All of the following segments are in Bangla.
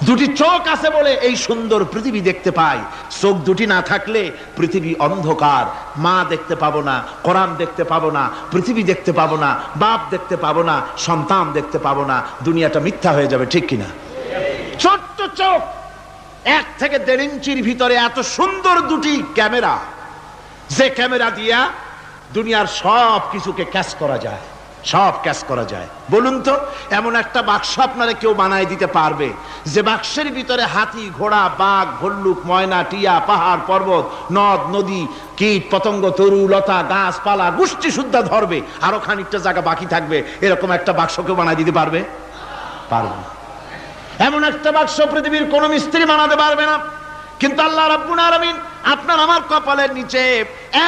দুটি চোখ আছে বলে এই সুন্দর পৃথিবী দেখতে পাই। চোখ দুটি না থাকলে পৃথিবী অন্ধকার, মা দেখতে পাবো না, কোরআন দেখতে পাবো না, পৃথিবী দেখতে পাবো না, বাপ দেখতে পাবো না, সন্তান দেখতে পাবো না, দুনিয়াটা মিথ্যা হয়ে যাবে, ঠিক কিনা? ছোট্ট চোখ, 1 থেকে 1.5 ইঞ্চির ভিতরে এত সুন্দর দুটি ক্যামেরা, যে ক্যামেরা দিয়া দুনিয়ার সব কিছুকে ক্যাচ করা যায়, সব ক্যাচ করা যায়। বলুন তো, এমন একটা বাক্স আপনারা কেউ বানায় দিতে পারবে যে বাক্সের ভিতরে হাতি, ঘোড়া, বাঘ, ভল্লুক, ময়না, টিয়া, পাহাড়, পর্বত, নদ নদী, কীট পতঙ্গ, তরু লতা, গাছপালা, গোষ্ঠী শুদ্ধা ধরবে, আরো খানিকটা জায়গা বাকি থাকবে, এরকম একটা বাক্স কেউ বানায় দিতে পারবে? পারবে না। এমন একটা বাক্স পৃথিবীর কোন মিস্ত্রি বানাতে পারবে না। কিন্তু আল্লাহ রাব্বুল আলামিন আপনার আমার কপালের নিচে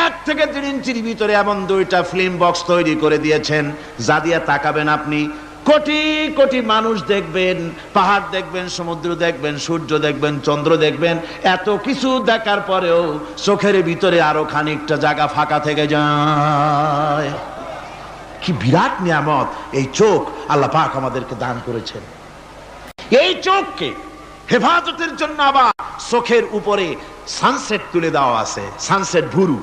1 থেকে 1.5 ইঞ্চির ভিতরে এমন 2টা ফিল্ম বক্স তৈরি করে দিয়েছেন, যা দিয়ে তাকাবেন আপনি কোটি কোটি মানুষ দেখবেন, পাহাড় দেখবেন, সমুদ্র দেখবেন, সূর্য দেখবেন, চন্দ্র দেখবেন। এত কিছু দেখার পরেও চোখের ভিতরে আরো খানিকটা জায়গা ফাঁকা থেকে যায়। কি বিরাট নিয়ামত এই চোখ আল্লাহ পাক আমাদেরকে দান করেছেন। এই চোখকে হেফাজতের জন্য আবার চোখের উপরে সানসেট তুলে দেওয়া আছে। সানসেট ভুরু,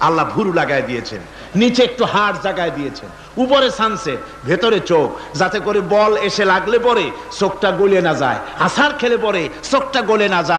আল্লাহ ভুরু লাগায় দিয়েছেন, নিচে একটু হাড় জায়গায় দিয়েছেন, উপরে সানসেট, ভেতরে চোখ, যাতে করে বল এসে লাগলে পরে চোখটা গলে না যায়, আছাড় খেলে পরে চোখটা গলে না যায়।